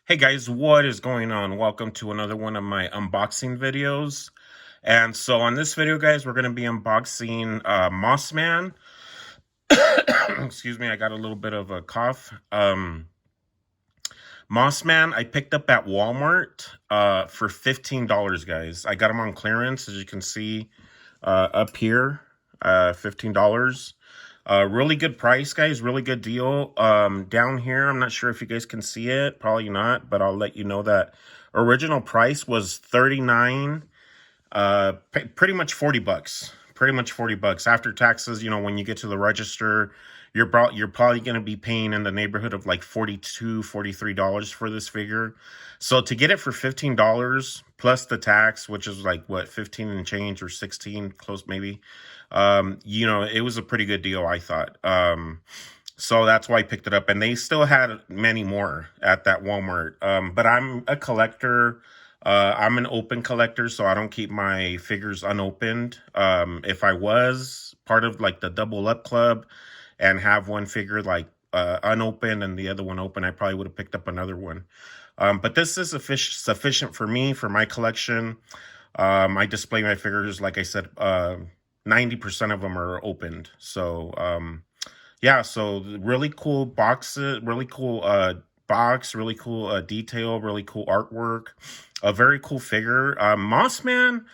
Hey guys, what is going on? Welcome to another one of my unboxing videos. And so on this video, guys, we're going to be unboxing Mossman. Excuse me, I got a little bit of a cough. Mossman, I picked up at Walmart for $15, guys. I got them on clearance, as you can see up here, $15. Really good price, guys. Really good deal. Down here, I'm not sure if you guys can see it. Probably not, but I'll let you know that original price was 39. Pretty much 40 bucks. Pretty much 40 bucks after taxes. You know, when you get to the register, you're probably going to be paying in the neighborhood of like $43 for this figure. So to get it for $15 plus the tax, which is like what, 15 and change or 16, close maybe. You know, it was a pretty good deal, I thought. So that's why I picked it up, and they still had many more at that Walmart. But I'm a collector. I'm an open collector, so I don't keep my figures unopened. If I was part of like the double up club and have one figure like unopened and the other one open, I probably would have picked up another one. But this is sufficient for me, for my collection. I display my figures, like I said, 90% of them are opened. So, yeah, so really cool boxes, really cool box, really cool detail, really cool artwork, a very cool figure. Mossman,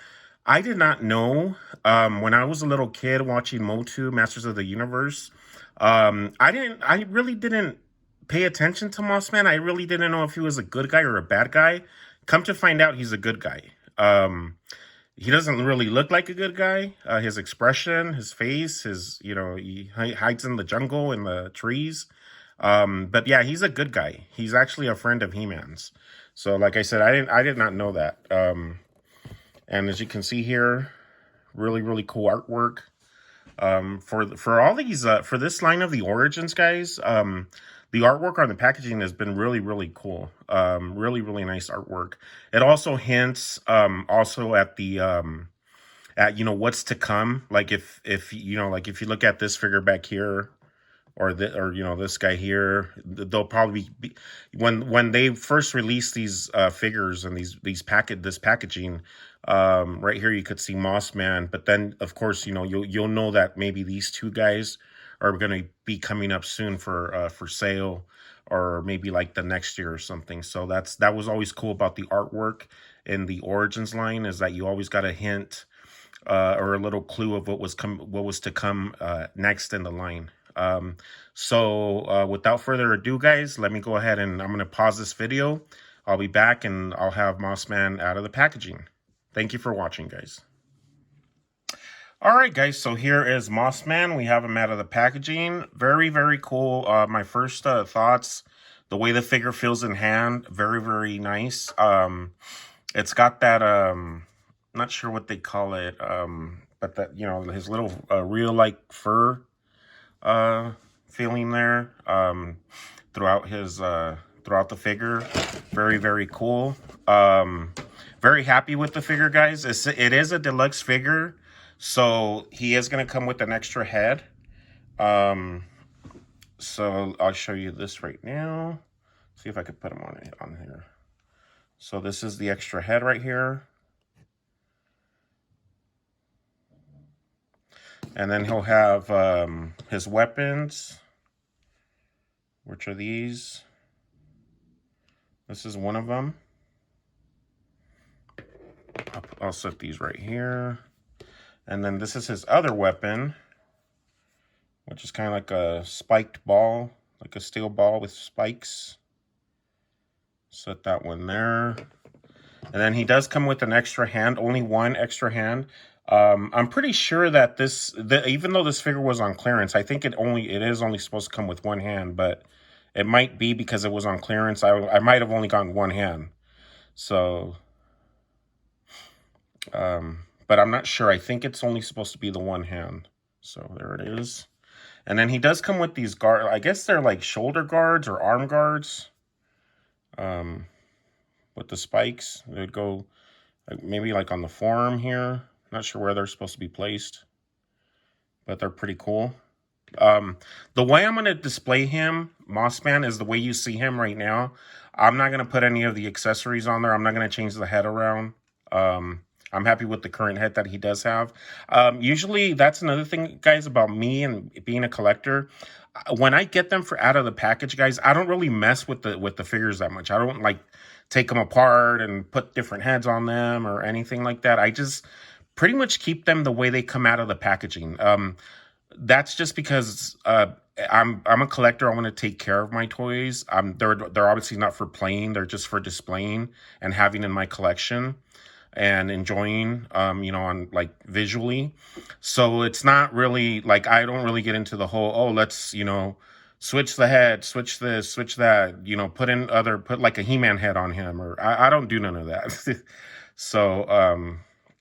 I did not know when I was a little kid watching MOTU, Masters of the Universe. I really didn't pay attention to Mossman. I really didn't know if he was a good guy or a bad guy. Come to find out, he's a good guy. He doesn't really look like a good guy. His expression, his face, he hides in the jungle, in the trees. But yeah, he's a good guy. He's actually a friend of He-Man's. So like I said, I did not know that. And as you can see here, really cool artwork. For all these, for this line of the Origins, guys, the artwork on the packaging has been really cool. Really nice artwork. It also hints, also at the, at, what's to come. Like if if you look at this figure back here, or this guy here, they'll probably be, when they first released these figures and this packaging, right here you could see Mossman, but then of course you'll know that maybe these two guys are going to be coming up soon for sale, or maybe like the next year or something. So that was always cool about the artwork in the Origins line, is that you always got a hint or a little clue of what was to come next in the line. So without further ado, guys, let me go ahead and I'm going to pause this video. I'll be back and I'll have Mossman out of the packaging. Thank you for watching, guys. All right, guys, so here is Mossman. We have him out of the packaging. Very cool. My first thoughts, the way the figure feels in hand, very nice. It's got that, not sure what they call it, but that, his little real-like fur feeling there throughout the figure. Very cool. Very happy with the figure, guys. It is a deluxe figure, so he is going to come with an extra head. So I'll show you this right now. See if I could put him on here. So this is the extra head right here. And then he'll have his weapons, which are these. This is one of them. I'll set these right here. And then this is his other weapon, which is kind of like a spiked ball, like a steel ball with spikes. Set that one there. And then he does come with an extra hand, only one extra hand. I'm pretty sure that even though this figure was on clearance, I think it is only supposed to come with one hand, but it might be because it was on clearance. I might have only gotten one hand. So, but I'm not sure. I think it's only supposed to be the one hand. So there it is. And then he does come with these guards. I guess they're like shoulder guards or arm guards. With the spikes. They would go maybe like on the forearm here. Not sure where they're supposed to be placed, but they're pretty cool. The way I'm going to display him, Mossman, is the way you see him right now. I'm not going to put any of the accessories on there. I'm not going to change the head around. I'm happy with the current head that he does have. Usually, that's another thing, guys, about me and being a collector. When I get them for out of the package, guys, I don't really mess with the figures that much. I don't like take them apart and put different heads on them or anything like that. I just pretty much keep them the way they come out of the packaging. That's just because I'm a collector. I want to take care of my toys. They're obviously not for playing. They're just for displaying and having in my collection and enjoying, on like visually. So it's not really like I don't really get into the whole, let's, switch the head, switch this, switch that, put like a He-Man head on him, or I don't do none of that. So,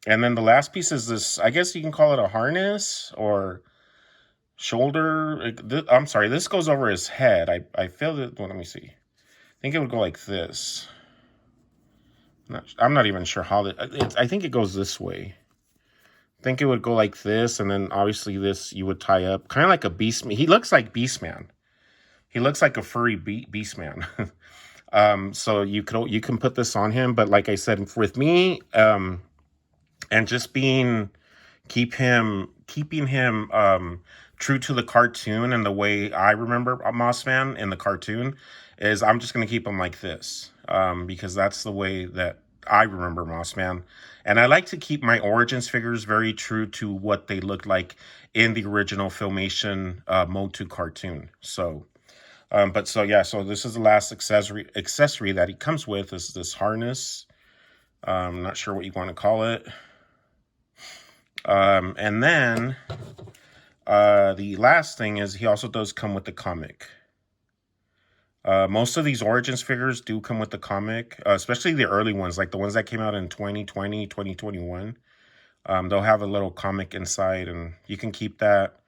and then the last piece is this, I guess you can call it a harness or shoulder. I'm sorry, this goes over his head. I feel that, well, let me see. I think it would go like this. I'm not even sure how I think it goes this way. I think it would go like this, and then obviously this you would tie up, kind of like a Beastman. He looks like Beastman. He looks like a furry Beastman. So you can put this on him, but like I said, with me, and just keeping him true to the cartoon and the way I remember Mossman in the cartoon is I'm just going to keep him like this, because that's the way that I remember Mossman. And I like to keep my Origins figures very true to what they looked like in the original Filmation MOTU cartoon. So, so this is the last accessory that he comes with, is this harness. I'm not sure what you want to call it. And then the last thing is he also does come with the comic. Most of these Origins figures do come with the comic, especially the early ones, like the ones that came out in 2020, 2021. They'll have a little comic inside, and you can keep that.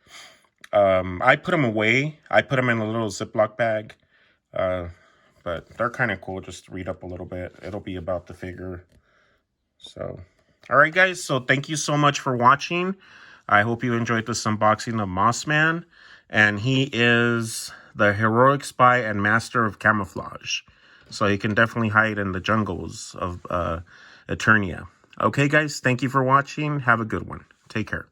I put them away. I put them in a little Ziploc bag, but they're kind of cool. Just read up a little bit. It'll be about the figure. So, all right, guys. So thank you so much for watching. I hope you enjoyed this unboxing of Mossman, and he is the heroic spy and master of camouflage. So he can definitely hide in the jungles of Eternia. Okay, guys, thank you for watching. Have a good one. Take care.